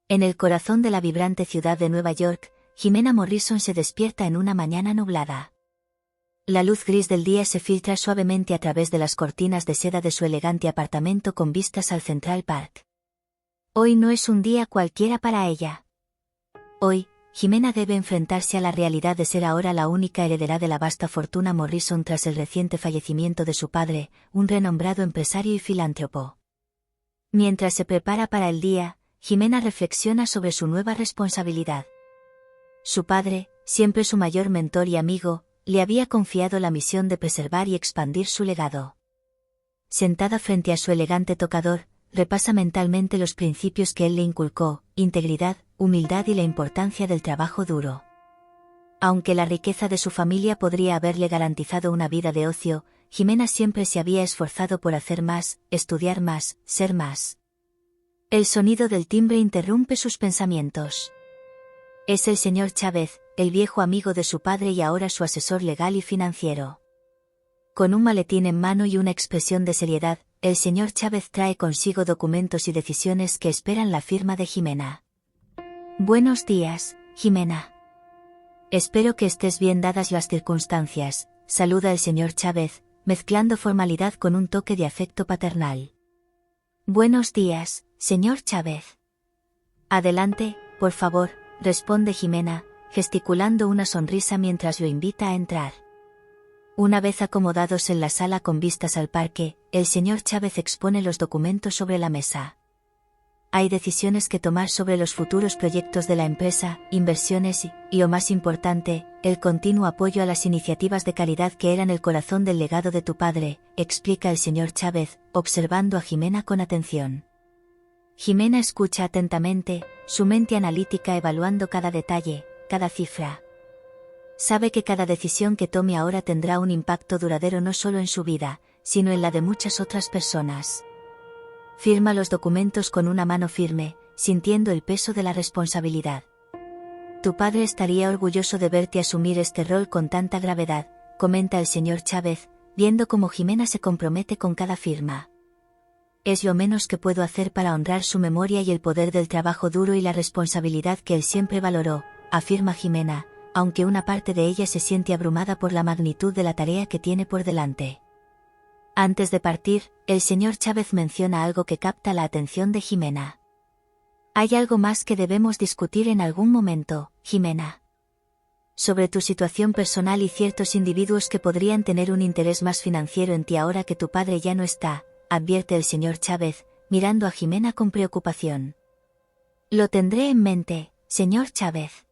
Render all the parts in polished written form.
En el corazón de la vibrante ciudad de Nueva York, Jimena Morrison se despierta en una mañana nublada. La luz gris del día se filtra suavemente a través de las cortinas de seda de su elegante apartamento con vistas al Central Park. Hoy no es un día cualquiera para ella. Hoy, Jimena debe enfrentarse a la realidad de ser ahora la única heredera de la vasta fortuna Morrison tras el reciente fallecimiento de su padre, un renombrado empresario y filántropo. Mientras se prepara para el día, Jimena reflexiona sobre su nueva responsabilidad. Su padre, siempre su mayor mentor y amigo, le había confiado la misión de preservar y expandir su legado. Sentada frente a su elegante tocador, repasa mentalmente los principios que él le inculcó: integridad, humildad y la importancia del trabajo duro. Aunque la riqueza de su familia podría haberle garantizado una vida de ocio, Jimena siempre se había esforzado por hacer más, estudiar más, ser más. El sonido del timbre interrumpe sus pensamientos. Es el señor Chávez, el viejo amigo de su padre y ahora su asesor legal y financiero. Con un maletín en mano y una expresión de seriedad, el señor Chávez trae consigo documentos y decisiones que esperan la firma de Jimena. Buenos días, Jimena. Espero que estés bien dadas las circunstancias, saluda el señor Chávez, mezclando formalidad con un toque de afecto paternal. Buenos días, señor Chávez. Adelante, por favor, responde Jimena, gesticulando una sonrisa mientras lo invita a entrar. Una vez acomodados en la sala con vistas al parque, el señor Chávez expone los documentos sobre la mesa. Hay decisiones que tomar sobre los futuros proyectos de la empresa, inversiones y, lo más importante, el continuo apoyo a las iniciativas de caridad que eran el corazón del legado de tu padre, explica el señor Chávez, observando a Jimena con atención. Jimena escucha atentamente, su mente analítica evaluando cada detalle, cada cifra. Sabe que cada decisión que tome ahora tendrá un impacto duradero no solo en su vida, sino en la de muchas otras personas. Firma los documentos con una mano firme, sintiendo el peso de la responsabilidad. Tu padre estaría orgulloso de verte asumir este rol con tanta gravedad, comenta el señor Chávez, viendo cómo Jimena se compromete con cada firma. Es lo menos que puedo hacer para honrar su memoria y el poder del trabajo duro y la responsabilidad que él siempre valoró, afirma Jimena, aunque una parte de ella se siente abrumada por la magnitud de la tarea que tiene por delante. Antes de partir, el señor Chávez menciona algo que capta la atención de Jimena. Hay algo más que debemos discutir en algún momento, Jimena. Sobre tu situación personal y ciertos individuos que podrían tener un interés más financiero en ti ahora que tu padre ya no está, advierte el señor Chávez, mirando a Jimena con preocupación. Lo tendré en mente, señor Chávez.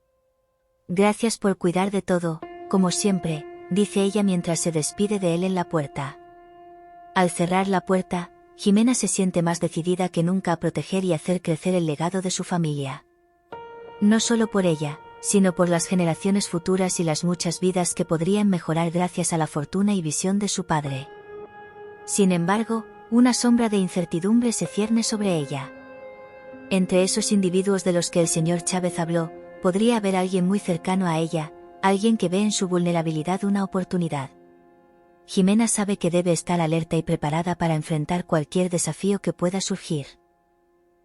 Gracias por cuidar de todo, como siempre, dice ella mientras se despide de él en la puerta. Al cerrar la puerta, Jimena se siente más decidida que nunca a proteger y hacer crecer el legado de su familia. No solo por ella, sino por las generaciones futuras y las muchas vidas que podrían mejorar gracias a la fortuna y visión de su padre. Sin embargo, una sombra de incertidumbre se cierne sobre ella. Entre esos individuos de los que el señor Chávez habló, podría haber alguien muy cercano a ella, alguien que ve en su vulnerabilidad una oportunidad. Jimena sabe que debe estar alerta y preparada para enfrentar cualquier desafío que pueda surgir.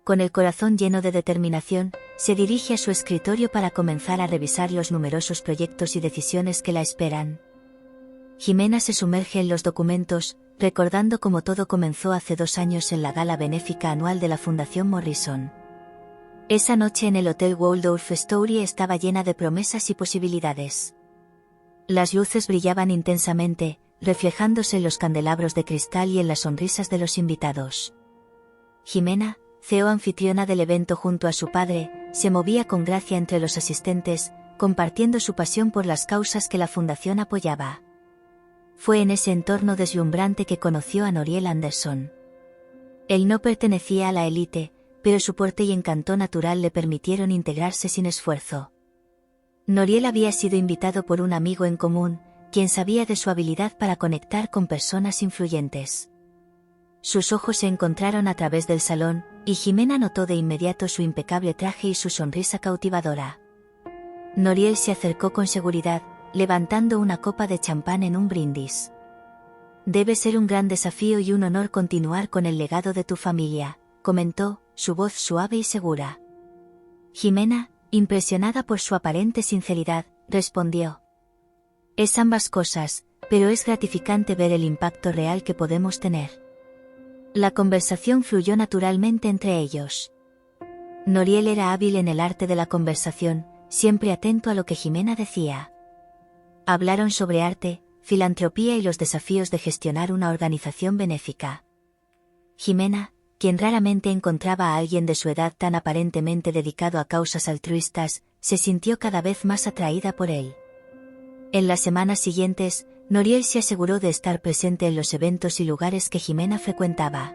Con el corazón lleno de determinación, se dirige a su escritorio para comenzar a revisar los numerosos proyectos y decisiones que la esperan. Jimena se sumerge en los documentos, recordando cómo todo comenzó hace 2 años en la gala benéfica anual de la Fundación Morrison. Esa noche en el Hotel Waldorf Astoria estaba llena de promesas y posibilidades. Las luces brillaban intensamente, reflejándose en los candelabros de cristal y en las sonrisas de los invitados. Jimena, CEO anfitriona del evento junto a su padre, se movía con gracia entre los asistentes, compartiendo su pasión por las causas que la fundación apoyaba. Fue en ese entorno deslumbrante que conoció a Noriel Anderson. Él no pertenecía a la élite, pero su porte y encanto natural le permitieron integrarse sin esfuerzo. Noriel había sido invitado por un amigo en común, quien sabía de su habilidad para conectar con personas influyentes. Sus ojos se encontraron a través del salón, y Jimena notó de inmediato su impecable traje y su sonrisa cautivadora. Noriel se acercó con seguridad, levantando una copa de champán en un brindis. Debe ser un gran desafío y un honor continuar con el legado de tu familia, comentó, su voz suave y segura. Jimena, impresionada por su aparente sinceridad, respondió: es ambas cosas, pero es gratificante ver el impacto real que podemos tener. La conversación fluyó naturalmente entre ellos. Noriel era hábil en el arte de la conversación, siempre atento a lo que Jimena decía. Hablaron sobre arte, filantropía y los desafíos de gestionar una organización benéfica. Jimena, quien raramente encontraba a alguien de su edad tan aparentemente dedicado a causas altruistas, se sintió cada vez más atraída por él. En las semanas siguientes, Noriel se aseguró de estar presente en los eventos y lugares que Jimena frecuentaba.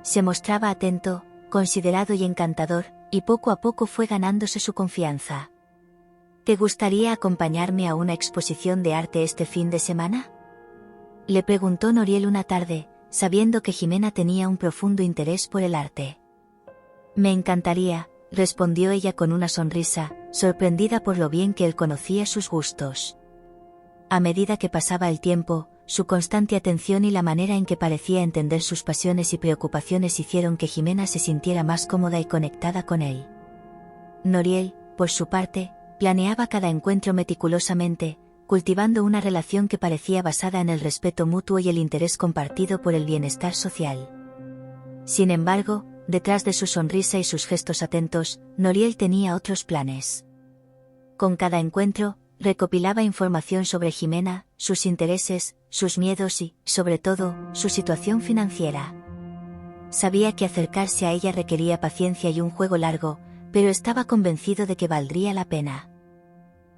Se mostraba atento, considerado y encantador, y poco a poco fue ganándose su confianza. ¿Te gustaría acompañarme a una exposición de arte este fin de semana?, le preguntó Noriel una tarde, sabiendo que Jimena tenía un profundo interés por el arte. Me encantaría, respondió ella con una sonrisa, sorprendida por lo bien que él conocía sus gustos. A medida que pasaba el tiempo, su constante atención y la manera en que parecía entender sus pasiones y preocupaciones hicieron que Jimena se sintiera más cómoda y conectada con él. Noriel, por su parte, planeaba cada encuentro meticulosamente, cultivando una relación que parecía basada en el respeto mutuo y el interés compartido por el bienestar social. Sin embargo, detrás de su sonrisa y sus gestos atentos, Noriel tenía otros planes. Con cada encuentro, recopilaba información sobre Jimena, sus intereses, sus miedos y, sobre todo, su situación financiera. Sabía que acercarse a ella requería paciencia y un juego largo, pero estaba convencido de que valdría la pena.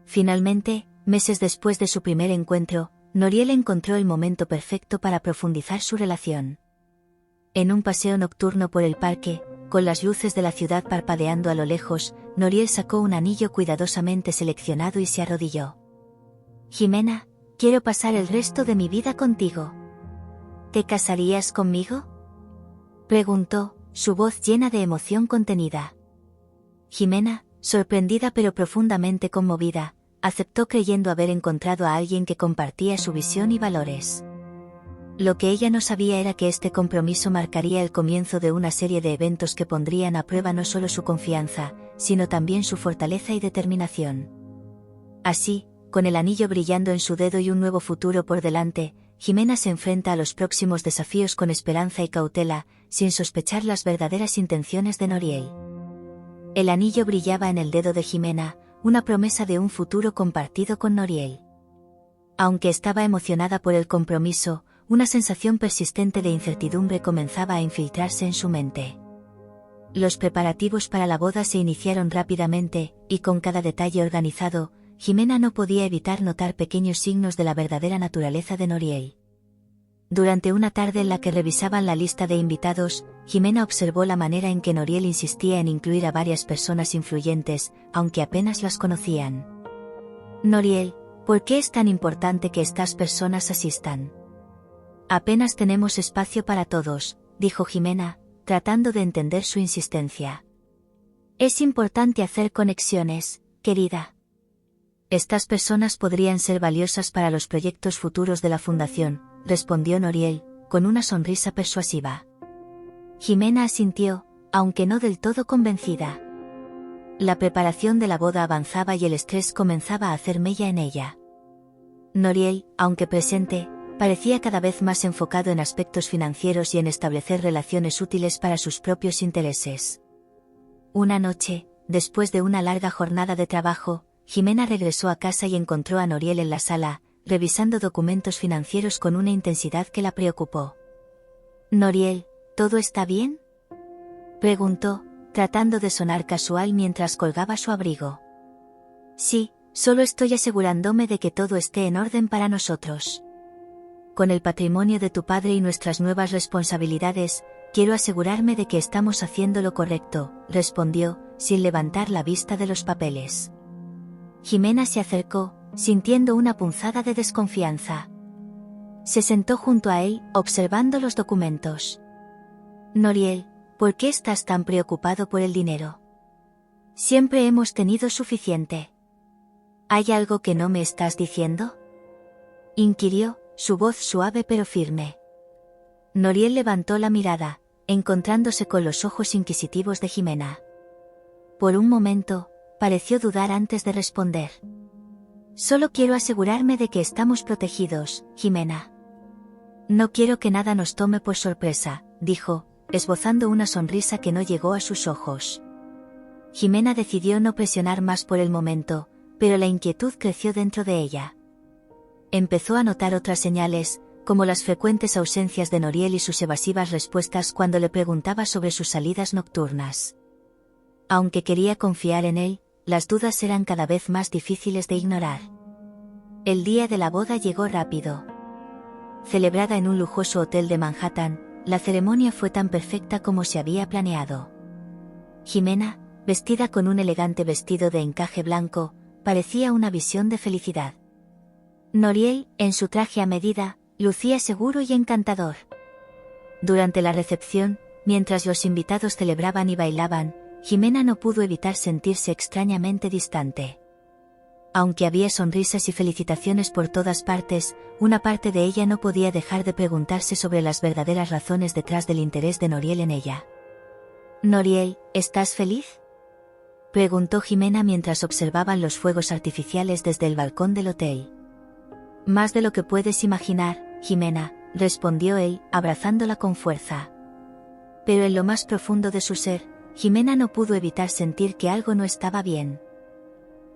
Finalmente, meses después de su primer encuentro, Noriel encontró el momento perfecto para profundizar su relación. En un paseo nocturno por el parque, con las luces de la ciudad parpadeando a lo lejos, Noriel sacó un anillo cuidadosamente seleccionado y se arrodilló. Jimena, quiero pasar el resto de mi vida contigo. ¿Te casarías conmigo?, preguntó, su voz llena de emoción contenida. Jimena, sorprendida pero profundamente conmovida, aceptó creyendo haber encontrado a alguien que compartía su visión y valores. Lo que ella no sabía era que este compromiso marcaría el comienzo de una serie de eventos que pondrían a prueba no solo su confianza, sino también su fortaleza y determinación. Así, con el anillo brillando en su dedo y un nuevo futuro por delante, Jimena se enfrenta a los próximos desafíos con esperanza y cautela, sin sospechar las verdaderas intenciones de Noriel. El anillo brillaba en el dedo de Jimena, una promesa de un futuro compartido con Noriel. Aunque estaba emocionada por el compromiso, una sensación persistente de incertidumbre comenzaba a infiltrarse en su mente. Los preparativos para la boda se iniciaron rápidamente, y con cada detalle organizado, Jimena no podía evitar notar pequeños signos de la verdadera naturaleza de Noriel. Durante una tarde en la que revisaban la lista de invitados, Jimena observó la manera en que Noriel insistía en incluir a varias personas influyentes, aunque apenas las conocían. Noriel, ¿por qué es tan importante que estas personas asistan? Apenas tenemos espacio para todos, dijo Jimena, tratando de entender su insistencia. Es importante hacer conexiones, querida. Estas personas podrían ser valiosas para los proyectos futuros de la fundación, respondió Noriel, con una sonrisa persuasiva. Jimena asintió, aunque no del todo convencida. La preparación de la boda avanzaba y el estrés comenzaba a hacer mella en ella. Noriel, aunque presente, parecía cada vez más enfocado en aspectos financieros y en establecer relaciones útiles para sus propios intereses. Una noche, después de una larga jornada de trabajo, Jimena regresó a casa y encontró a Noriel en la sala, revisando documentos financieros con una intensidad que la preocupó. Noriel, ¿todo está bien?, preguntó, tratando de sonar casual mientras colgaba su abrigo. Sí, solo estoy asegurándome de que todo esté en orden para nosotros. Con el patrimonio de tu padre y nuestras nuevas responsabilidades, quiero asegurarme de que estamos haciendo lo correcto, respondió, sin levantar la vista de los papeles. Jimena se acercó, sintiendo una punzada de desconfianza. Se sentó junto a él, observando los documentos. Noriel, ¿por qué estás tan preocupado por el dinero? Siempre hemos tenido suficiente. ¿Hay algo que no me estás diciendo?, inquirió, su voz suave pero firme. Noriel levantó la mirada, encontrándose con los ojos inquisitivos de Jimena. Por un momento, pareció dudar antes de responder. Solo quiero asegurarme de que estamos protegidos, Jimena. No quiero que nada nos tome por sorpresa, dijo, esbozando una sonrisa que no llegó a sus ojos. Jimena decidió no presionar más por el momento, pero la inquietud creció dentro de ella. Empezó a notar otras señales, como las frecuentes ausencias de Noriel y sus evasivas respuestas cuando le preguntaba sobre sus salidas nocturnas. Aunque quería confiar en él, las dudas eran cada vez más difíciles de ignorar. El día de la boda llegó rápido. Celebrada en un lujoso hotel de Manhattan, la ceremonia fue tan perfecta como se había planeado. Jimena, vestida con un elegante vestido de encaje blanco, parecía una visión de felicidad. Noriel, en su traje a medida, lucía seguro y encantador. Durante la recepción, mientras los invitados celebraban y bailaban, Jimena no pudo evitar sentirse extrañamente distante. Aunque había sonrisas y felicitaciones por todas partes, una parte de ella no podía dejar de preguntarse sobre las verdaderas razones detrás del interés de Noriel en ella. «Noriel, ¿estás feliz?», preguntó Jimena mientras observaban los fuegos artificiales desde el balcón del hotel. «Más de lo que puedes imaginar, Jimena», respondió él, abrazándola con fuerza. Pero en lo más profundo de su ser, Jimena no pudo evitar sentir que algo no estaba bien.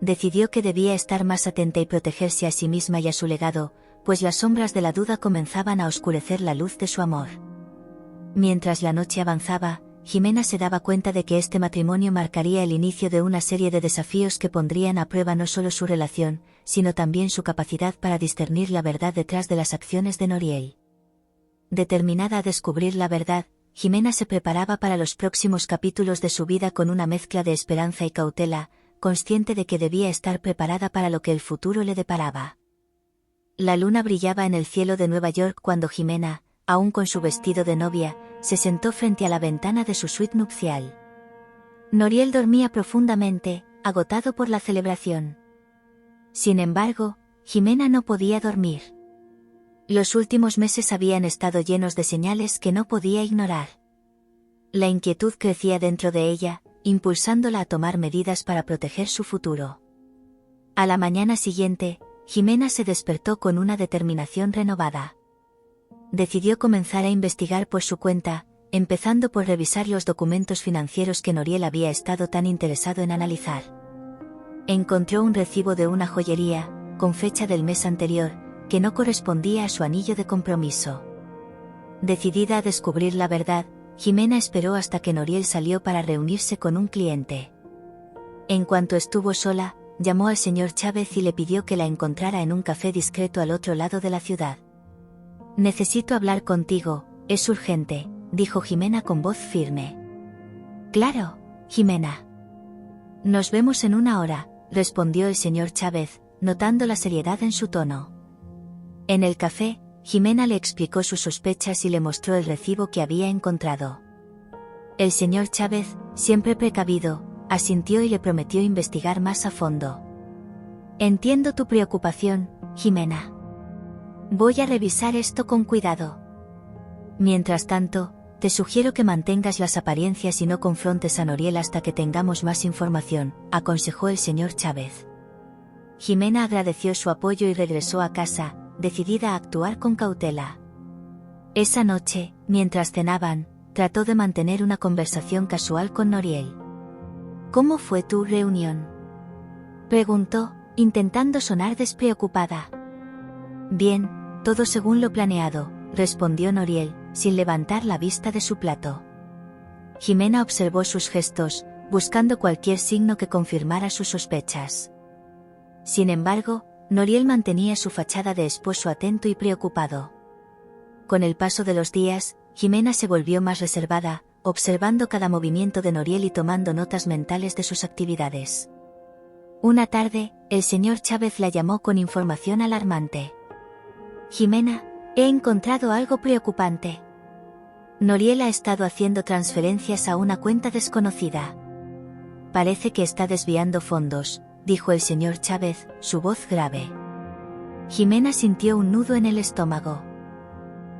Decidió que debía estar más atenta y protegerse a sí misma y a su legado, pues las sombras de la duda comenzaban a oscurecer la luz de su amor. Mientras la noche avanzaba, Jimena se daba cuenta de que este matrimonio marcaría el inicio de una serie de desafíos que pondrían a prueba no solo su relación, sino también su capacidad para discernir la verdad detrás de las acciones de Noriel. Determinada a descubrir la verdad, Jimena se preparaba para los próximos capítulos de su vida con una mezcla de esperanza y cautela, consciente de que debía estar preparada para lo que el futuro le deparaba. La luna brillaba en el cielo de Nueva York cuando Jimena, aún con su vestido de novia, se sentó frente a la ventana de su suite nupcial. Noriel dormía profundamente, agotado por la celebración. Sin embargo, Jimena no podía dormir. Los últimos meses habían estado llenos de señales que no podía ignorar. La inquietud crecía dentro de ella, impulsándola a tomar medidas para proteger su futuro. A la mañana siguiente, Jimena se despertó con una determinación renovada. Decidió comenzar a investigar por su cuenta, empezando por revisar los documentos financieros que Noriel había estado tan interesado en analizar. Encontró un recibo de una joyería, con fecha del mes anterior, que no correspondía a su anillo de compromiso. Decidida a descubrir la verdad, Jimena esperó hasta que Noriel salió para reunirse con un cliente. En cuanto estuvo sola, llamó al señor Chávez y le pidió que la encontrara en un café discreto al otro lado de la ciudad. «Necesito hablar contigo, es urgente», dijo Jimena con voz firme. «Claro, Jimena. Nos vemos en una hora», respondió el señor Chávez, notando la seriedad en su tono. En el café, Jimena le explicó sus sospechas y le mostró el recibo que había encontrado. El señor Chávez, siempre precavido, asintió y le prometió investigar más a fondo. «Entiendo tu preocupación, Jimena. Voy a revisar esto con cuidado. Mientras tanto, te sugiero que mantengas las apariencias y no confrontes a Noriel hasta que tengamos más información», aconsejó el señor Chávez. Jimena agradeció su apoyo y regresó a casa, decidida a actuar con cautela. Esa noche, mientras cenaban, trató de mantener una conversación casual con Noriel. «¿Cómo fue tu reunión?», preguntó, intentando sonar despreocupada. «Bien, todo según lo planeado», respondió Noriel, sin levantar la vista de su plato. Jimena observó sus gestos, buscando cualquier signo que confirmara sus sospechas. Sin embargo, Noriel mantenía su fachada de esposo atento y preocupado. Con el paso de los días, Jimena se volvió más reservada, observando cada movimiento de Noriel y tomando notas mentales de sus actividades. Una tarde, el señor Chávez la llamó con información alarmante. «Jimena, he encontrado algo preocupante. Noriel ha estado haciendo transferencias a una cuenta desconocida. Parece que está desviando fondos», dijo el señor Chávez, su voz grave. Jimena sintió un nudo en el estómago.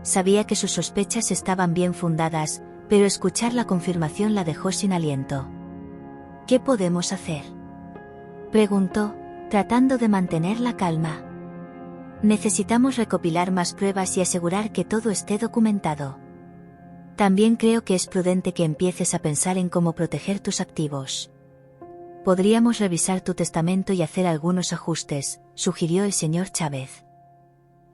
Sabía que sus sospechas estaban bien fundadas, pero escuchar la confirmación la dejó sin aliento. ¿Qué podemos hacer?, preguntó, tratando de mantener la calma. Necesitamos recopilar más pruebas y asegurar que todo esté documentado. También creo que es prudente que empieces a pensar en cómo proteger tus activos. Podríamos revisar tu testamento y hacer algunos ajustes, sugirió el señor Chávez.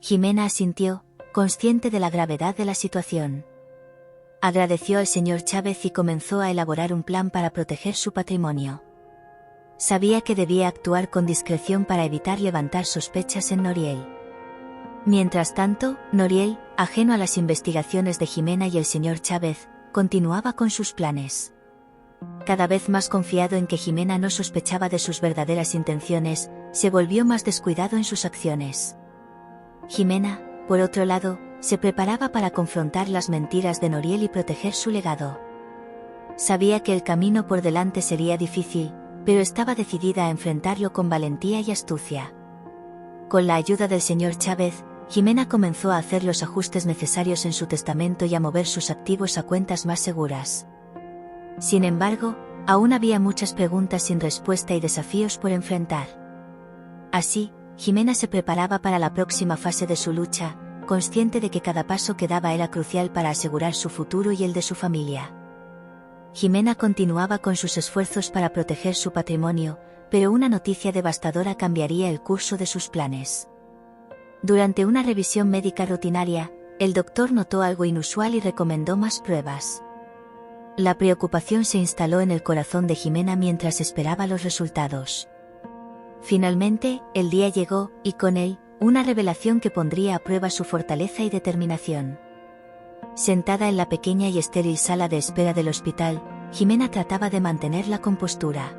Jimena asintió, consciente de la gravedad de la situación. Agradeció al señor Chávez y comenzó a elaborar un plan para proteger su patrimonio. Sabía que debía actuar con discreción para evitar levantar sospechas en Noriel. Mientras tanto, Noriel, ajeno a las investigaciones de Jimena y el señor Chávez, continuaba con sus planes. Cada vez más confiado en que Jimena no sospechaba de sus verdaderas intenciones, se volvió más descuidado en sus acciones. Jimena, por otro lado, se preparaba para confrontar las mentiras de Noriel y proteger su legado. Sabía que el camino por delante sería difícil, pero estaba decidida a enfrentarlo con valentía y astucia. Con la ayuda del señor Chávez, Jimena comenzó a hacer los ajustes necesarios en su testamento y a mover sus activos a cuentas más seguras. Sin embargo, aún había muchas preguntas sin respuesta y desafíos por enfrentar. Así, Jimena se preparaba para la próxima fase de su lucha, consciente de que cada paso que daba era crucial para asegurar su futuro y el de su familia. Jimena continuaba con sus esfuerzos para proteger su patrimonio, pero una noticia devastadora cambiaría el curso de sus planes. Durante una revisión médica rutinaria, el doctor notó algo inusual y recomendó más pruebas. La preocupación se instaló en el corazón de Jimena mientras esperaba los resultados. Finalmente, el día llegó, y con él, una revelación que pondría a prueba su fortaleza y determinación. Sentada en la pequeña y estéril sala de espera del hospital, Jimena trataba de mantener la compostura.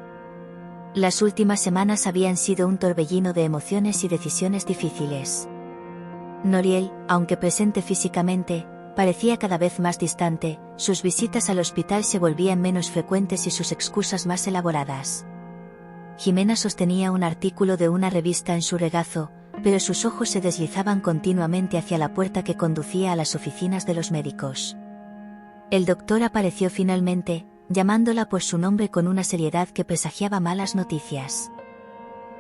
Las últimas semanas habían sido un torbellino de emociones y decisiones difíciles. Noriel, aunque presente físicamente, parecía cada vez más distante, sus visitas al hospital se volvían menos frecuentes y sus excusas más elaboradas. Jimena sostenía un artículo de una revista en su regazo, pero sus ojos se deslizaban continuamente hacia la puerta que conducía a las oficinas de los médicos. El doctor apareció finalmente, llamándola por su nombre con una seriedad que presagiaba malas noticias.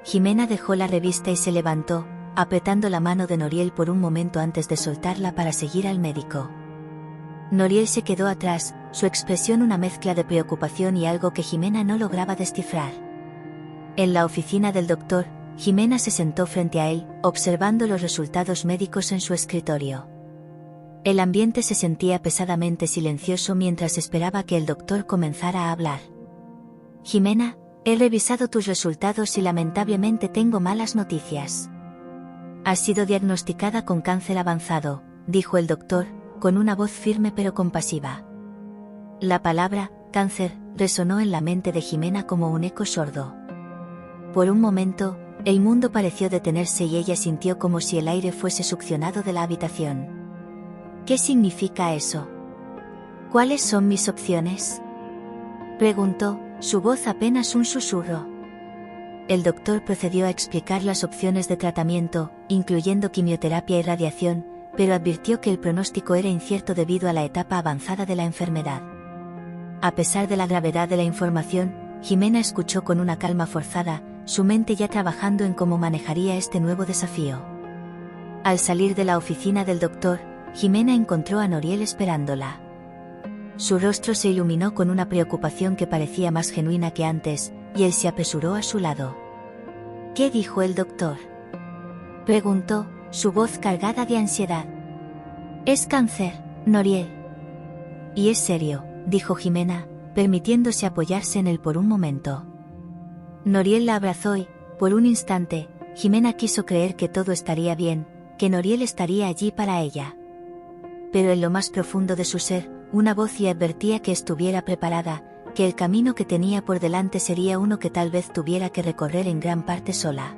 Jimena dejó la revista y se levantó, apretando la mano de Noriel por un momento antes de soltarla para seguir al médico. Noriel se quedó atrás, su expresión una mezcla de preocupación y algo que Jimena no lograba descifrar. En la oficina del doctor, Jimena se sentó frente a él, observando los resultados médicos en su escritorio. El ambiente se sentía pesadamente silencioso mientras esperaba que el doctor comenzara a hablar. Jimena, he revisado tus resultados y lamentablemente tengo malas noticias. Has sido diagnosticada con cáncer avanzado, dijo el doctor, con una voz firme pero compasiva. La palabra, cáncer, resonó en la mente de Jimena como un eco sordo. Por un momento, el mundo pareció detenerse y ella sintió como si el aire fuese succionado de la habitación. ¿Qué significa eso? ¿Cuáles son mis opciones?, preguntó, su voz apenas un susurro. El doctor procedió a explicar las opciones de tratamiento, incluyendo quimioterapia y radiación, pero advirtió que el pronóstico era incierto debido a la etapa avanzada de la enfermedad. A pesar de la gravedad de la información, Jimena escuchó con una calma forzada, su mente ya trabajando en cómo manejaría este nuevo desafío. Al salir de la oficina del doctor, Jimena encontró a Noriel esperándola. Su rostro se iluminó con una preocupación que parecía más genuina que antes, y él se apresuró a su lado. ¿Qué dijo el doctor?, preguntó, su voz cargada de ansiedad. Es cáncer, Noriel. Y es serio, dijo Jimena, permitiéndose apoyarse en él por un momento. Noriel la abrazó y, por un instante, Jimena quiso creer que todo estaría bien, que Noriel estaría allí para ella. Pero en lo más profundo de su ser, una voz le advertía que estuviera preparada, que el camino que tenía por delante sería uno que tal vez tuviera que recorrer en gran parte sola.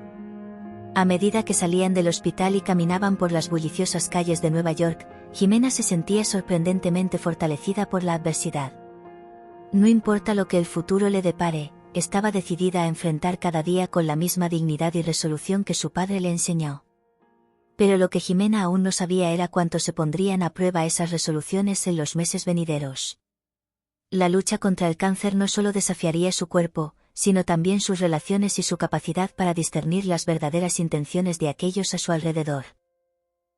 A medida que salían del hospital y caminaban por las bulliciosas calles de Nueva York, Jimena se sentía sorprendentemente fortalecida por la adversidad. No importa lo que el futuro le depare, estaba decidida a enfrentar cada día con la misma dignidad y resolución que su padre le enseñó. Pero lo que Jimena aún no sabía era cuánto se pondrían a prueba esas resoluciones en los meses venideros. La lucha contra el cáncer no solo desafiaría su cuerpo, sino también sus relaciones y su capacidad para discernir las verdaderas intenciones de aquellos a su alrededor.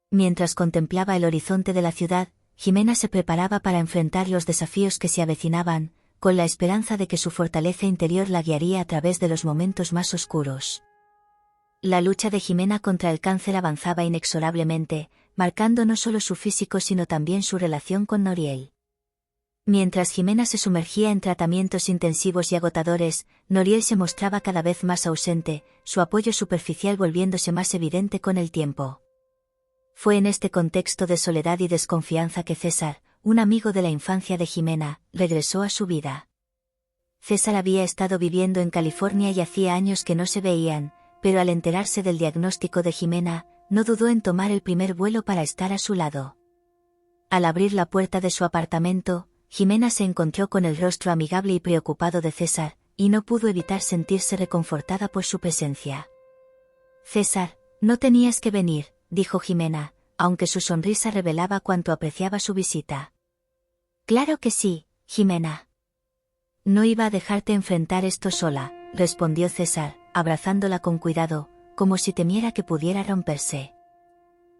Mientras contemplaba el horizonte de la ciudad, Jimena se preparaba para enfrentar los desafíos que se avecinaban, con la esperanza de que su fortaleza interior la guiaría a través de los momentos más oscuros. La lucha de Jimena contra el cáncer avanzaba inexorablemente, marcando no solo su físico sino también su relación con Noriel. Mientras Jimena se sumergía en tratamientos intensivos y agotadores, Noriel se mostraba cada vez más ausente, su apoyo superficial volviéndose más evidente con el tiempo. Fue en este contexto de soledad y desconfianza que César, un amigo de la infancia de Jimena, regresó a su vida. César había estado viviendo en California y hacía años que no se veían, pero al enterarse del diagnóstico de Jimena, no dudó en tomar el primer vuelo para estar a su lado. Al abrir la puerta de su apartamento, Jimena se encontró con el rostro amigable y preocupado de César, y no pudo evitar sentirse reconfortada por su presencia. «César, no tenías que venir», dijo Jimena, aunque su sonrisa revelaba cuánto apreciaba su visita. «Claro que sí, Jimena. No iba a dejarte enfrentar esto sola», respondió César, abrazándola con cuidado, como si temiera que pudiera romperse.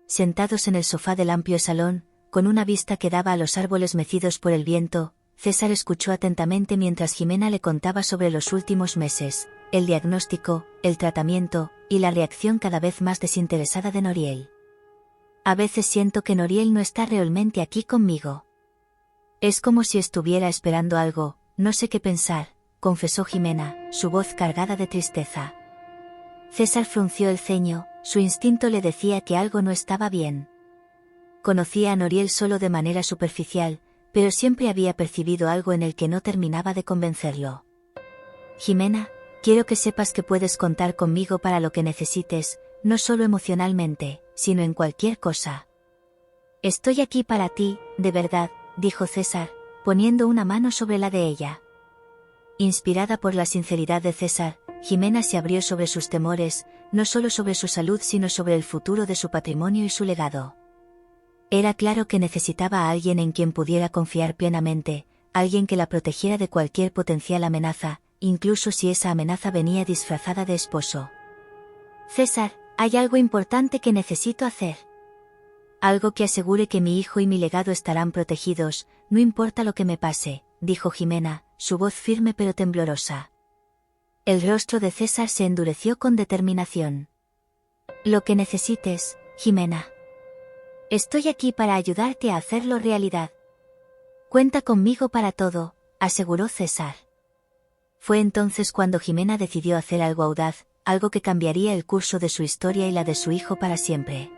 Sentados en el sofá del amplio salón, con una vista que daba a los árboles mecidos por el viento, César escuchó atentamente mientras Jimena le contaba sobre los últimos meses, el diagnóstico, el tratamiento, y la reacción cada vez más desinteresada de Noriel. «A veces siento que Noriel no está realmente aquí conmigo. Es como si estuviera esperando algo, no sé qué pensar», confesó Jimena, su voz cargada de tristeza. César frunció el ceño, su instinto le decía que algo no estaba bien. Conocía a Noriel solo de manera superficial, pero siempre había percibido algo en el que no terminaba de convencerlo. «Jimena, quiero que sepas que puedes contar conmigo para lo que necesites, no solo emocionalmente, sino en cualquier cosa. Estoy aquí para ti, de verdad», dijo César, poniendo una mano sobre la de ella. Inspirada por la sinceridad de César, Jimena se abrió sobre sus temores, no solo sobre su salud sino sobre el futuro de su patrimonio y su legado. Era claro que necesitaba a alguien en quien pudiera confiar plenamente, alguien que la protegiera de cualquier potencial amenaza, incluso si esa amenaza venía disfrazada de esposo. «César, hay algo importante que necesito hacer. Algo que asegure que mi hijo y mi legado estarán protegidos, no importa lo que me pase», dijo Jimena, su voz firme pero temblorosa. El rostro de César se endureció con determinación. «Lo que necesites, Jimena. Estoy aquí para ayudarte a hacerlo realidad. Cuenta conmigo para todo», aseguró César. Fue entonces cuando Jimena decidió hacer algo audaz, algo que cambiaría el curso de su historia y la de su hijo para siempre.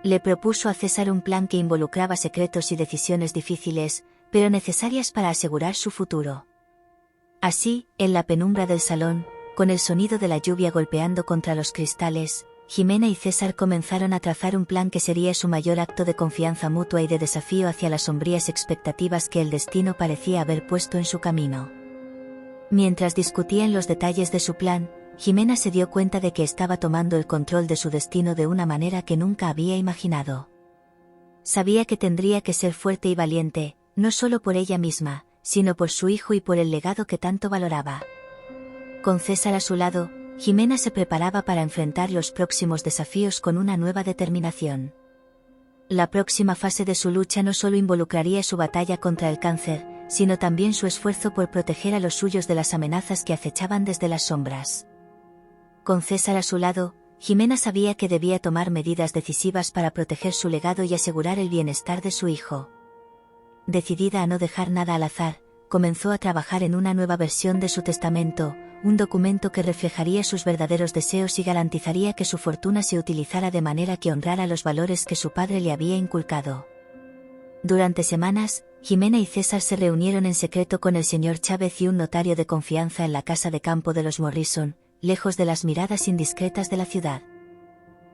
Le propuso a César un plan que involucraba secretos y decisiones difíciles, pero necesarias para asegurar su futuro. Así, en la penumbra del salón, con el sonido de la lluvia golpeando contra los cristales, Jimena y César comenzaron a trazar un plan que sería su mayor acto de confianza mutua y de desafío hacia las sombrías expectativas que el destino parecía haber puesto en su camino. Mientras discutían los detalles de su plan, Jimena se dio cuenta de que estaba tomando el control de su destino de una manera que nunca había imaginado. Sabía que tendría que ser fuerte y valiente, no solo por ella misma, sino por su hijo y por el legado que tanto valoraba. Con César a su lado, Jimena se preparaba para enfrentar los próximos desafíos con una nueva determinación. La próxima fase de su lucha no solo involucraría su batalla contra el cáncer, sino también su esfuerzo por proteger a los suyos de las amenazas que acechaban desde las sombras. Con César a su lado, Jimena sabía que debía tomar medidas decisivas para proteger su legado y asegurar el bienestar de su hijo. Decidida a no dejar nada al azar, comenzó a trabajar en una nueva versión de su testamento, un documento que reflejaría sus verdaderos deseos y garantizaría que su fortuna se utilizara de manera que honrara los valores que su padre le había inculcado. Durante semanas, Jimena y César se reunieron en secreto con el señor Chávez y un notario de confianza en la casa de campo de los Morrison, lejos de las miradas indiscretas de la ciudad.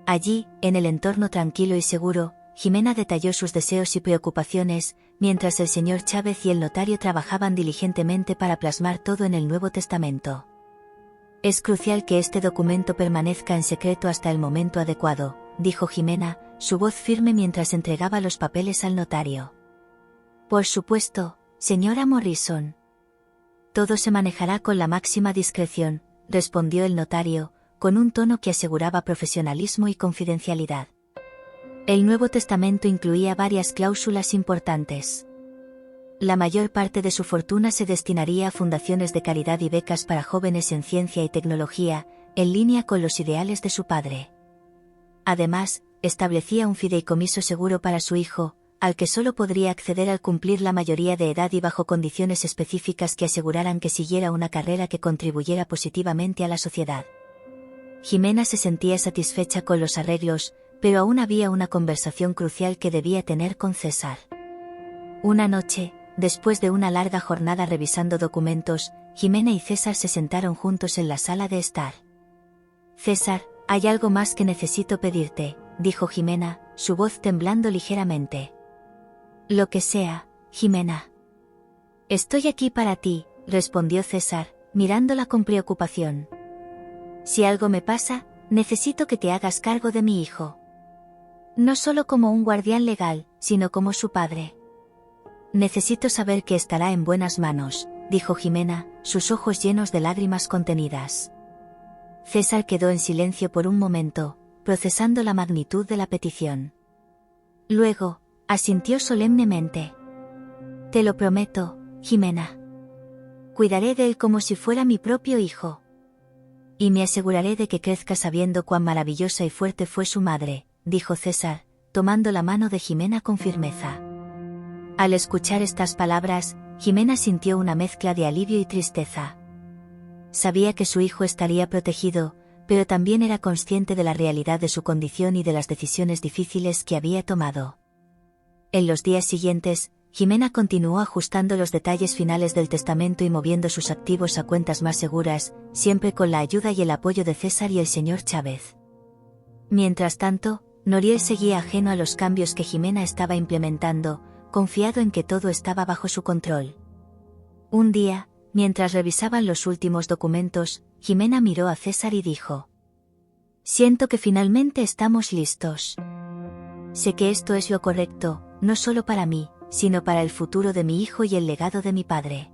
Allí, en el entorno tranquilo y seguro, Jimena detalló sus deseos y preocupaciones, mientras el señor Chávez y el notario trabajaban diligentemente para plasmar todo en el Nuevo Testamento. «Es crucial que este documento permanezca en secreto hasta el momento adecuado», dijo Jimena, su voz firme mientras entregaba los papeles al notario. «Por supuesto, señora Morrison. Todo se manejará con la máxima discreción, respondió el notario, con un tono que aseguraba profesionalismo y confidencialidad. El Nuevo Testamento incluía varias cláusulas importantes. La mayor parte de su fortuna se destinaría a fundaciones de caridad y becas para jóvenes en ciencia y tecnología, en línea con los ideales de su padre. Además, establecía un fideicomiso seguro para su hijo, al que solo podría acceder al cumplir la mayoría de edad y bajo condiciones específicas que aseguraran que siguiera una carrera que contribuyera positivamente a la sociedad. Jimena se sentía satisfecha con los arreglos, pero aún había una conversación crucial que debía tener con César. Una noche, después de una larga jornada revisando documentos, Jimena y César se sentaron juntos en la sala de estar. «César, hay algo más que necesito pedirte», dijo Jimena, su voz temblando ligeramente. «Lo que sea, Jimena». «Estoy aquí para ti», respondió César, mirándola con preocupación. «Si algo me pasa, necesito que te hagas cargo de mi hijo. No solo como un guardián legal, sino como su padre». «Necesito saber que estará en buenas manos», dijo Jimena, sus ojos llenos de lágrimas contenidas. César quedó en silencio por un momento, procesando la magnitud de la petición. Luego, asintió solemnemente. «Te lo prometo, Jimena. Cuidaré de él como si fuera mi propio hijo. Y me aseguraré de que crezca sabiendo cuán maravillosa y fuerte fue su madre», dijo César, tomando la mano de Jimena con firmeza. Al escuchar estas palabras, Jimena sintió una mezcla de alivio y tristeza. Sabía que su hijo estaría protegido, pero también era consciente de la realidad de su condición y de las decisiones difíciles que había tomado. En los días siguientes, Jimena continuó ajustando los detalles finales del testamento y moviendo sus activos a cuentas más seguras, siempre con la ayuda y el apoyo de César y el señor Chávez. Mientras tanto, Noriel seguía ajeno a los cambios que Jimena estaba implementando, confiado en que todo estaba bajo su control. Un día, mientras revisaban los últimos documentos, Jimena miró a César y dijo: «Siento que finalmente estamos listos. Sé que esto es lo correcto, no solo para mí, sino para el futuro de mi hijo y el legado de mi padre».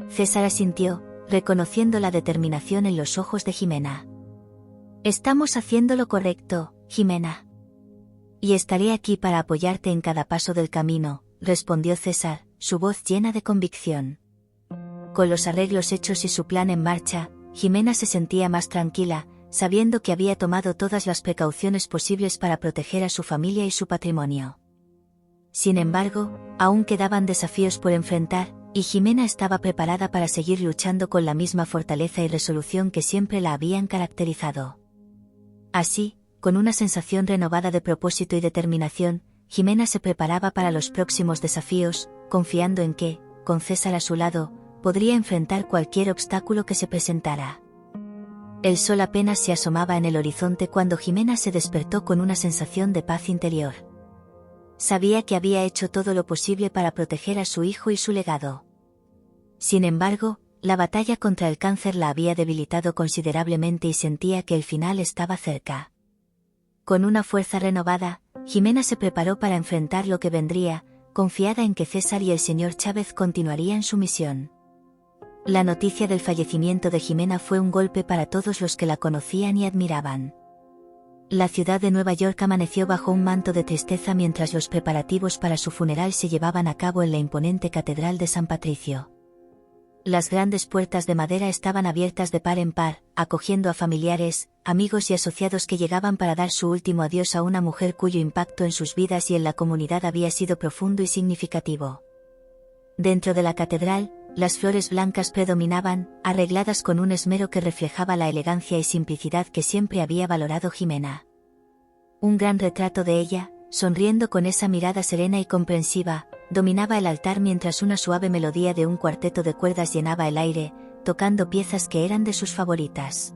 César asintió, reconociendo la determinación en los ojos de Jimena. «Estamos haciendo lo correcto, Jimena. Y estaré aquí para apoyarte en cada paso del camino», respondió César, su voz llena de convicción. Con los arreglos hechos y su plan en marcha, Jimena se sentía más tranquila, sabiendo que había tomado todas las precauciones posibles para proteger a su familia y su patrimonio. Sin embargo, aún quedaban desafíos por enfrentar, y Jimena estaba preparada para seguir luchando con la misma fortaleza y resolución que siempre la habían caracterizado. Así, con una sensación renovada de propósito y determinación, Jimena se preparaba para los próximos desafíos, confiando en que, con César a su lado, podría enfrentar cualquier obstáculo que se presentara. El sol apenas se asomaba en el horizonte cuando Jimena se despertó con una sensación de paz interior. Sabía que había hecho todo lo posible para proteger a su hijo y su legado. Sin embargo, la batalla contra el cáncer la había debilitado considerablemente y sentía que el final estaba cerca. Con una fuerza renovada, Jimena se preparó para enfrentar lo que vendría, confiada en que César y el señor Chávez continuarían su misión. La noticia del fallecimiento de Jimena fue un golpe para todos los que la conocían y admiraban. La ciudad de Nueva York amaneció bajo un manto de tristeza mientras los preparativos para su funeral se llevaban a cabo en la imponente Catedral de San Patricio. Las grandes puertas de madera estaban abiertas de par en par, acogiendo a familiares, amigos y asociados que llegaban para dar su último adiós a una mujer cuyo impacto en sus vidas y en la comunidad había sido profundo y significativo. Dentro de la catedral, las flores blancas predominaban, arregladas con un esmero que reflejaba la elegancia y simplicidad que siempre había valorado Jimena. Un gran retrato de ella, sonriendo con esa mirada serena y comprensiva, dominaba el altar mientras una suave melodía de un cuarteto de cuerdas llenaba el aire, tocando piezas que eran de sus favoritas.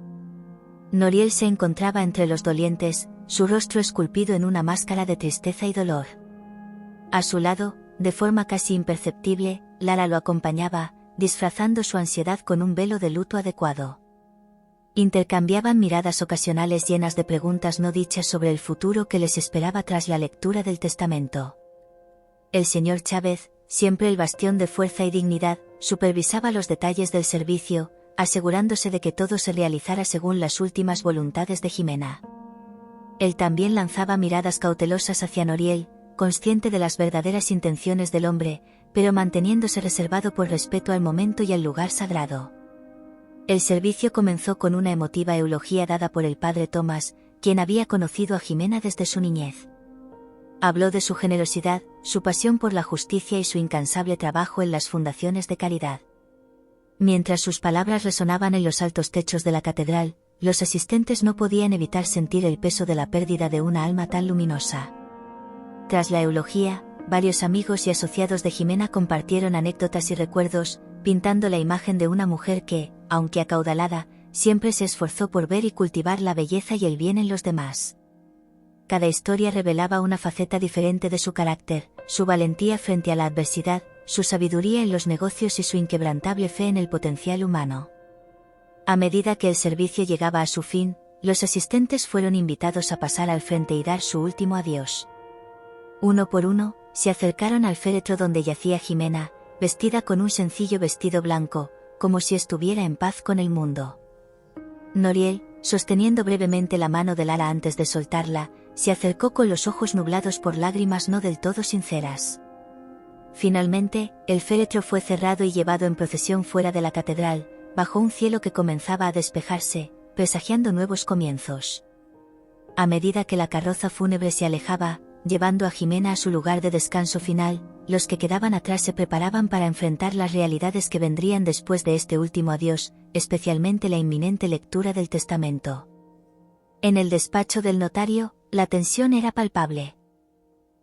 Noriel se encontraba entre los dolientes, su rostro esculpido en una máscara de tristeza y dolor. A su lado, de forma casi imperceptible, Lara lo acompañaba, disfrazando su ansiedad con un velo de luto adecuado. Intercambiaban miradas ocasionales llenas de preguntas no dichas sobre el futuro que les esperaba tras la lectura del testamento. El señor Chávez, siempre el bastión de fuerza y dignidad, supervisaba los detalles del servicio, asegurándose de que todo se realizara según las últimas voluntades de Jimena. Él también lanzaba miradas cautelosas hacia Noriel, consciente de las verdaderas intenciones del hombre, pero manteniéndose reservado por respeto al momento y al lugar sagrado. El servicio comenzó con una emotiva eulogía dada por el padre Tomás, quien había conocido a Jimena desde su niñez. Habló de su generosidad, su pasión por la justicia y su incansable trabajo en las fundaciones de caridad. Mientras sus palabras resonaban en los altos techos de la catedral, los asistentes no podían evitar sentir el peso de la pérdida de una alma tan luminosa. Tras la eulogía, varios amigos y asociados de Jimena compartieron anécdotas y recuerdos, pintando la imagen de una mujer que, aunque acaudalada, siempre se esforzó por ver y cultivar la belleza y el bien en los demás. Cada historia revelaba una faceta diferente de su carácter, su valentía frente a la adversidad, su sabiduría en los negocios y su inquebrantable fe en el potencial humano. A medida que el servicio llegaba a su fin, los asistentes fueron invitados a pasar al frente y dar su último adiós. Uno por uno, se acercaron al féretro donde yacía Jimena, vestida con un sencillo vestido blanco, como si estuviera en paz con el mundo. Noriel, sosteniendo brevemente la mano de Lara antes de soltarla, se acercó con los ojos nublados por lágrimas no del todo sinceras. Finalmente, el féretro fue cerrado y llevado en procesión fuera de la catedral, bajo un cielo que comenzaba a despejarse, presagiando nuevos comienzos. A medida que la carroza fúnebre se alejaba, llevando a Jimena a su lugar de descanso final, los que quedaban atrás se preparaban para enfrentar las realidades que vendrían después de este último adiós, especialmente la inminente lectura del testamento. En el despacho del notario, la tensión era palpable.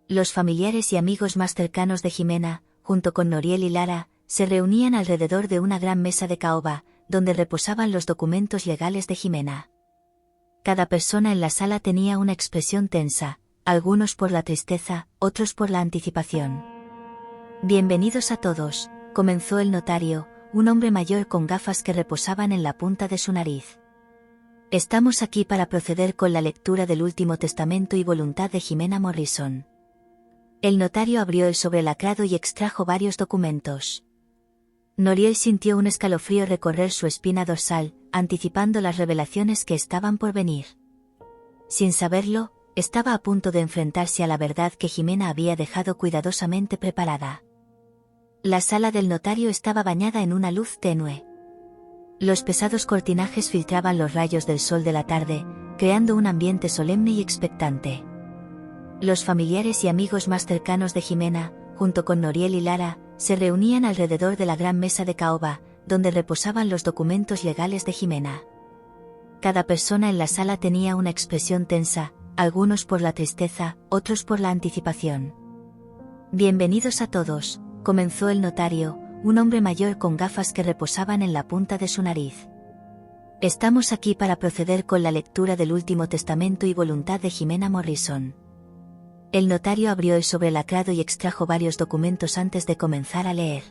Los familiares y amigos más cercanos de Jimena, junto con Noriel y Lara, se reunían alrededor de una gran mesa de caoba, donde reposaban los documentos legales de Jimena. Cada persona en la sala tenía una expresión tensa, algunos por la tristeza, otros por la anticipación. Bienvenidos a todos, comenzó el notario, un hombre mayor con gafas que reposaban en la punta de su nariz. Estamos aquí para proceder con la lectura del último testamento y voluntad de Jimena Morrison. El notario abrió el sobre lacrado y extrajo varios documentos. Noriel sintió un escalofrío recorrer su espina dorsal, anticipando las revelaciones que estaban por venir. Sin saberlo, estaba a punto de enfrentarse a la verdad que Jimena había dejado cuidadosamente preparada. La sala del notario estaba bañada en una luz tenue. Los pesados cortinajes filtraban los rayos del sol de la tarde, creando un ambiente solemne y expectante. Los familiares y amigos más cercanos de Jimena, junto con Noriel y Lara, se reunían alrededor de la gran mesa de caoba, donde reposaban los documentos legales de Jimena. Cada persona en la sala tenía una expresión tensa, algunos por la tristeza, otros por la anticipación. Bienvenidos a todos, comenzó el notario, un hombre mayor con gafas que reposaban en la punta de su nariz. Estamos aquí para proceder con la lectura del último testamento y voluntad de Jimena Morrison. El notario abrió el sobre lacrado y extrajo varios documentos antes de comenzar a leer.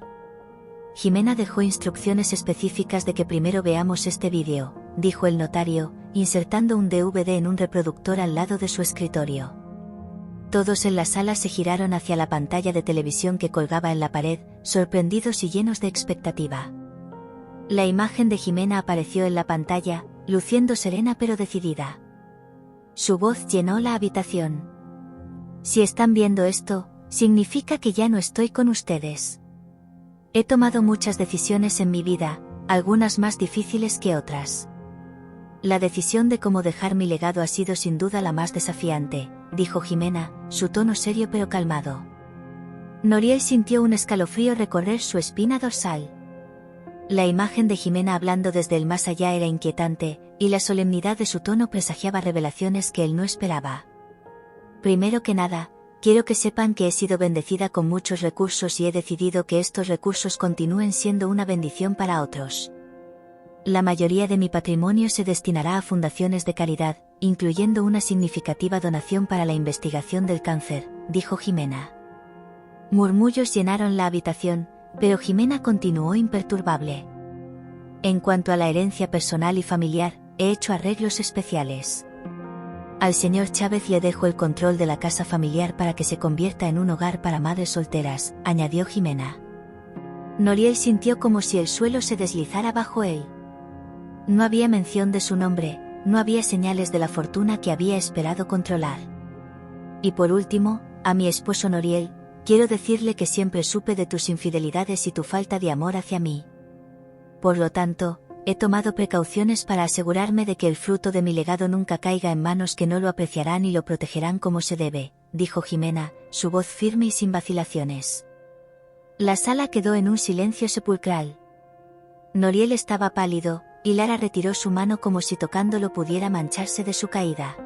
Jimena dejó instrucciones específicas de que primero veamos este vídeo, dijo el notario, insertando un DVD en un reproductor al lado de su escritorio. Todos en la sala se giraron hacia la pantalla de televisión que colgaba en la pared, sorprendidos y llenos de expectativa. La imagen de Jimena apareció en la pantalla, luciendo serena pero decidida. Su voz llenó la habitación. Si están viendo esto, significa que ya no estoy con ustedes. He tomado muchas decisiones en mi vida, algunas más difíciles que otras. La decisión de cómo dejar mi legado ha sido sin duda la más desafiante, dijo Jimena, su tono serio pero calmado. Noriel sintió un escalofrío recorrer su espina dorsal. La imagen de Jimena hablando desde el más allá era inquietante, y la solemnidad de su tono presagiaba revelaciones que él no esperaba. Primero que nada, quiero que sepan que he sido bendecida con muchos recursos y he decidido que estos recursos continúen siendo una bendición para otros. La mayoría de mi patrimonio se destinará a fundaciones de caridad, incluyendo una significativa donación para la investigación del cáncer, dijo Jimena. Murmullos llenaron la habitación, pero Jimena continuó imperturbable. En cuanto a la herencia personal y familiar, he hecho arreglos especiales. Al señor Chávez le dejo el control de la casa familiar para que se convierta en un hogar para madres solteras, añadió Jimena. Noriel sintió como si el suelo se deslizara bajo él. No había mención de su nombre, no había señales de la fortuna que había esperado controlar. Y por último, a mi esposo Noriel, quiero decirle que siempre supe de tus infidelidades y tu falta de amor hacia mí. Por lo tanto, he tomado precauciones para asegurarme de que el fruto de mi legado nunca caiga en manos que no lo apreciarán y lo protegerán como se debe, dijo Jimena, su voz firme y sin vacilaciones. La sala quedó en un silencio sepulcral. Noriel estaba pálido, y Lara retiró su mano como si tocándolo pudiera mancharse de su caída.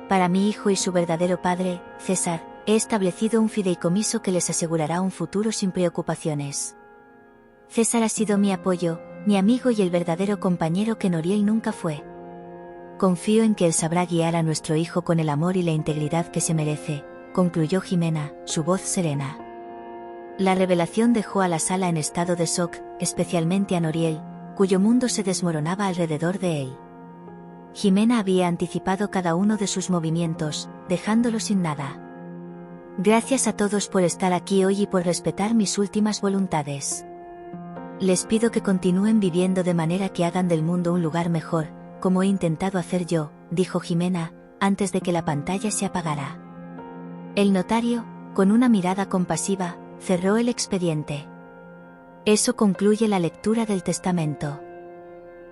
Para mi hijo y su verdadero padre, César, he establecido un fideicomiso que les asegurará un futuro sin preocupaciones. César ha sido mi apoyo, mi amigo y el verdadero compañero que Noriel nunca fue. Confío en que él sabrá guiar a nuestro hijo con el amor y la integridad que se merece, concluyó Jimena, su voz serena. La revelación dejó a la sala en estado de shock, especialmente a Noriel, cuyo mundo se desmoronaba alrededor de él. Jimena había anticipado cada uno de sus movimientos, dejándolo sin nada. Gracias a todos por estar aquí hoy y por respetar mis últimas voluntades. Les pido que continúen viviendo de manera que hagan del mundo un lugar mejor, como he intentado hacer yo, dijo Jimena, antes de que la pantalla se apagara. El notario, con una mirada compasiva, cerró el expediente. Eso concluye la lectura del testamento.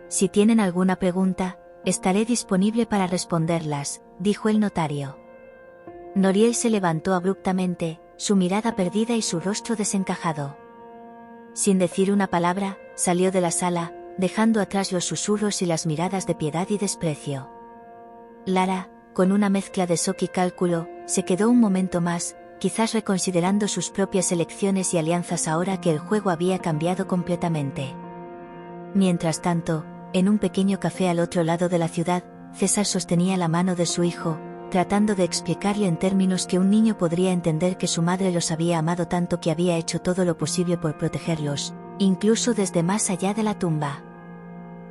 Si tienen alguna pregunta, estaré disponible para responderlas, dijo el notario. Noriel se levantó abruptamente, su mirada perdida y su rostro desencajado. Sin decir una palabra, salió de la sala, dejando atrás los susurros y las miradas de piedad y desprecio. Lara, con una mezcla de shock y cálculo, se quedó un momento más, quizás reconsiderando sus propias elecciones y alianzas ahora que el juego había cambiado completamente. Mientras tanto, en un pequeño café al otro lado de la ciudad, César sostenía la mano de su hijo, tratando de explicarle en términos que un niño podría entender que su madre los había amado tanto que había hecho todo lo posible por protegerlos, incluso desde más allá de la tumba.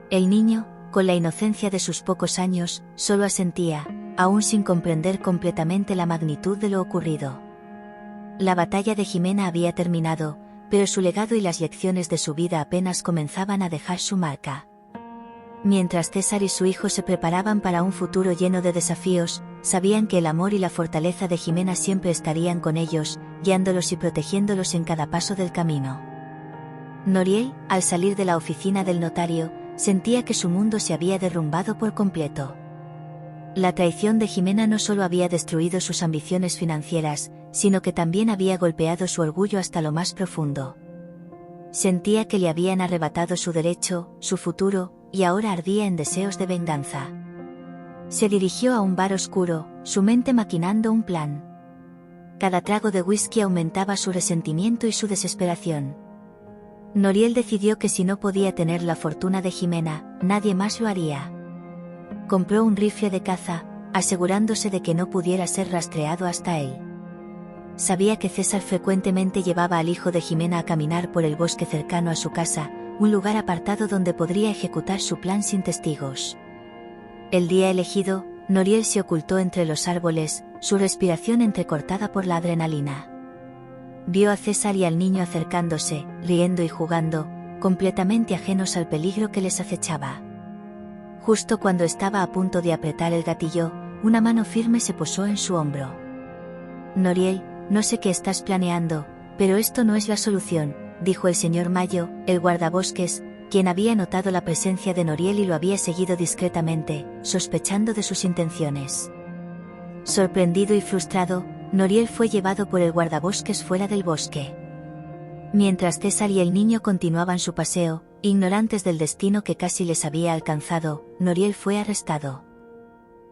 El niño, con la inocencia de sus pocos años, solo asentía, aún sin comprender completamente la magnitud de lo ocurrido. La batalla de Jimena había terminado, pero su legado y las lecciones de su vida apenas comenzaban a dejar su marca. Mientras César y su hijo se preparaban para un futuro lleno de desafíos, sabían que el amor y la fortaleza de Jimena siempre estarían con ellos, guiándolos y protegiéndolos en cada paso del camino. Noriel, al salir de la oficina del notario, sentía que su mundo se había derrumbado por completo. La traición de Jimena no solo había destruido sus ambiciones financieras, sino que también había golpeado su orgullo hasta lo más profundo. Sentía que le habían arrebatado su derecho, su futuro, y ahora ardía en deseos de venganza. Se dirigió a un bar oscuro, su mente maquinando un plan. Cada trago de whisky aumentaba su resentimiento y su desesperación. Noriel decidió que si no podía tener la fortuna de Jimena, nadie más lo haría. Compró un rifle de caza, asegurándose de que no pudiera ser rastreado hasta él. Sabía que César frecuentemente llevaba al hijo de Jimena a caminar por el bosque cercano a su casa, un lugar apartado donde podría ejecutar su plan sin testigos. El día elegido, Noriel se ocultó entre los árboles, su respiración entrecortada por la adrenalina. Vio a César y al niño acercándose, riendo y jugando, completamente ajenos al peligro que les acechaba. Justo cuando estaba a punto de apretar el gatillo, una mano firme se posó en su hombro. Noriel, no sé qué estás planeando, pero esto no es la solución, dijo el señor Mayo, el guardabosques, quien había notado la presencia de Noriel y lo había seguido discretamente, sospechando de sus intenciones. Sorprendido y frustrado, Noriel fue llevado por el guardabosques fuera del bosque. Mientras César y el niño continuaban su paseo, ignorantes del destino que casi les había alcanzado, Noriel fue arrestado.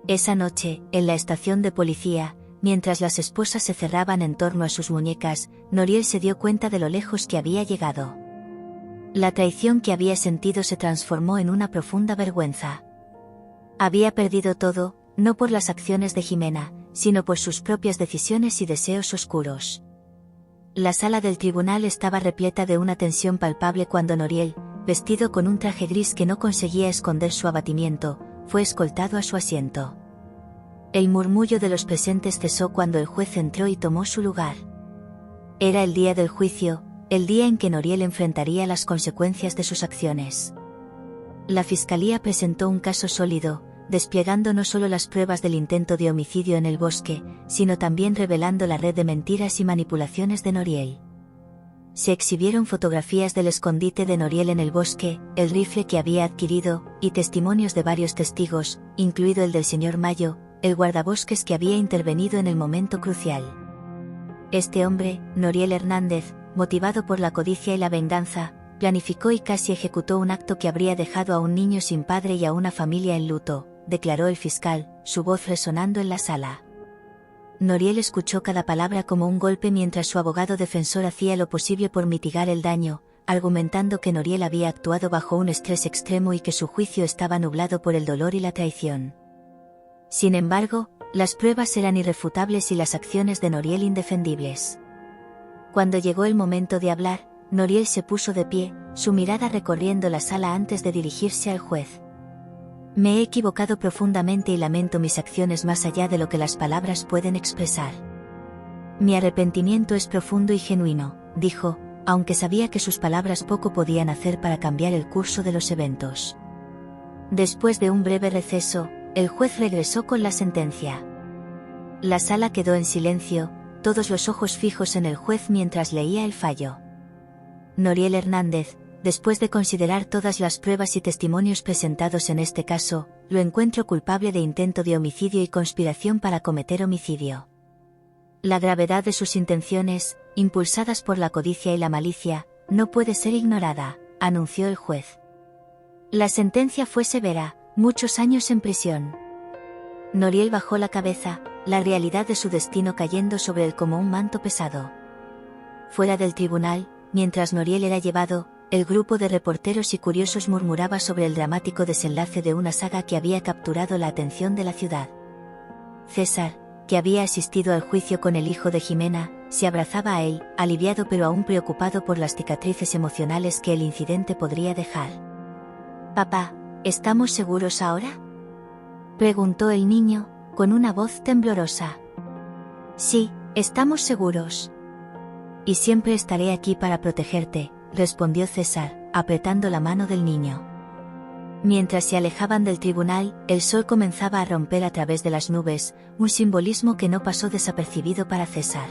Esa noche, en la estación de policía, mientras las esposas se cerraban en torno a sus muñecas, Noriel se dio cuenta de lo lejos que había llegado. La traición que había sentido se transformó en una profunda vergüenza. Había perdido todo, no por las acciones de Jimena, sino por sus propias decisiones y deseos oscuros. La sala del tribunal estaba repleta de una tensión palpable cuando Noriel, vestido con un traje gris que no conseguía esconder su abatimiento, fue escoltado a su asiento. El murmullo de los presentes cesó cuando el juez entró y tomó su lugar. Era el día del juicio, el día en que Noriel enfrentaría las consecuencias de sus acciones. La fiscalía presentó un caso sólido, desplegando no solo las pruebas del intento de homicidio en el bosque, sino también revelando la red de mentiras y manipulaciones de Noriel. Se exhibieron fotografías del escondite de Noriel en el bosque, el rifle que había adquirido, y testimonios de varios testigos, incluido el del señor Mayo, el guardabosques que había intervenido en el momento crucial. Este hombre, Noriel Hernández, motivado por la codicia y la venganza, planificó y casi ejecutó un acto que habría dejado a un niño sin padre y a una familia en luto, declaró el fiscal, su voz resonando en la sala. Noriel escuchó cada palabra como un golpe mientras su abogado defensor hacía lo posible por mitigar el daño, argumentando que Noriel había actuado bajo un estrés extremo y que su juicio estaba nublado por el dolor y la traición. Sin embargo, las pruebas eran irrefutables y las acciones de Noriel indefendibles. Cuando llegó el momento de hablar, Noriel se puso de pie, su mirada recorriendo la sala antes de dirigirse al juez. Me he equivocado profundamente y lamento mis acciones más allá de lo que las palabras pueden expresar. Mi arrepentimiento es profundo y genuino, dijo, aunque sabía que sus palabras poco podían hacer para cambiar el curso de los eventos. Después de un breve receso, el juez regresó con la sentencia. La sala quedó en silencio, todos los ojos fijos en el juez mientras leía el fallo. Noriel Hernández, después de considerar todas las pruebas y testimonios presentados en este caso, lo encuentro culpable de intento de homicidio y conspiración para cometer homicidio. La gravedad de sus intenciones, impulsadas por la codicia y la malicia, no puede ser ignorada, anunció el juez. La sentencia fue severa, muchos años en prisión. Noriel bajó la cabeza, la realidad de su destino cayendo sobre él como un manto pesado. Fuera del tribunal, mientras Noriel era llevado, el grupo de reporteros y curiosos murmuraba sobre el dramático desenlace de una saga que había capturado la atención de la ciudad. César, que había asistido al juicio con el hijo de Jimena, se abrazaba a él, aliviado pero aún preocupado por las cicatrices emocionales que el incidente podría dejar. «Papá, ¿estamos seguros ahora?», preguntó el niño, con una voz temblorosa. «Sí, estamos seguros. Y siempre estaré aquí para protegerte», respondió César, apretando la mano del niño. Mientras se alejaban del tribunal, el sol comenzaba a romper a través de las nubes, un simbolismo que no pasó desapercibido para César.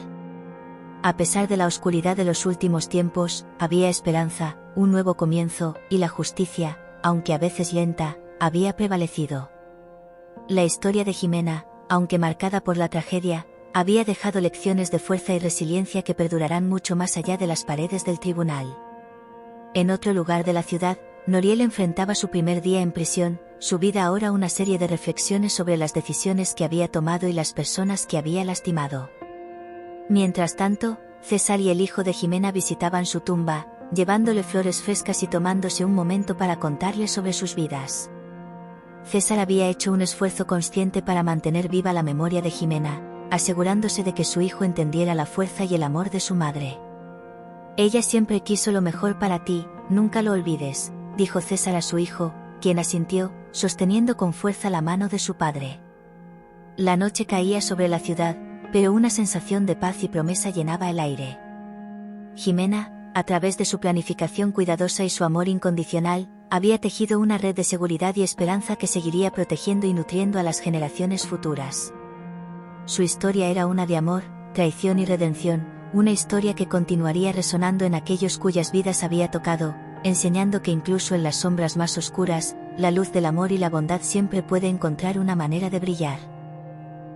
A pesar de la oscuridad de los últimos tiempos, había esperanza, un nuevo comienzo, y la justicia, aunque a veces lenta, había prevalecido. La historia de Jimena, aunque marcada por la tragedia, había dejado lecciones de fuerza y resiliencia que perdurarán mucho más allá de las paredes del tribunal. En otro lugar de la ciudad, Noriel enfrentaba su primer día en prisión, su vida ahora una serie de reflexiones sobre las decisiones que había tomado y las personas que había lastimado. Mientras tanto, César y el hijo de Jimena visitaban su tumba, llevándole flores frescas y tomándose un momento para contarle sobre sus vidas. César había hecho un esfuerzo consciente para mantener viva la memoria de Jimena, asegurándose de que su hijo entendiera la fuerza y el amor de su madre. «Ella siempre quiso lo mejor para ti, nunca lo olvides», dijo César a su hijo, quien asintió, sosteniendo con fuerza la mano de su padre. La noche caía sobre la ciudad, pero una sensación de paz y promesa llenaba el aire. Jimena, a través de su planificación cuidadosa y su amor incondicional, había tejido una red de seguridad y esperanza que seguiría protegiendo y nutriendo a las generaciones futuras. Su historia era una de amor, traición y redención, una historia que continuaría resonando en aquellos cuyas vidas había tocado, enseñando que incluso en las sombras más oscuras, la luz del amor y la bondad siempre puede encontrar una manera de brillar.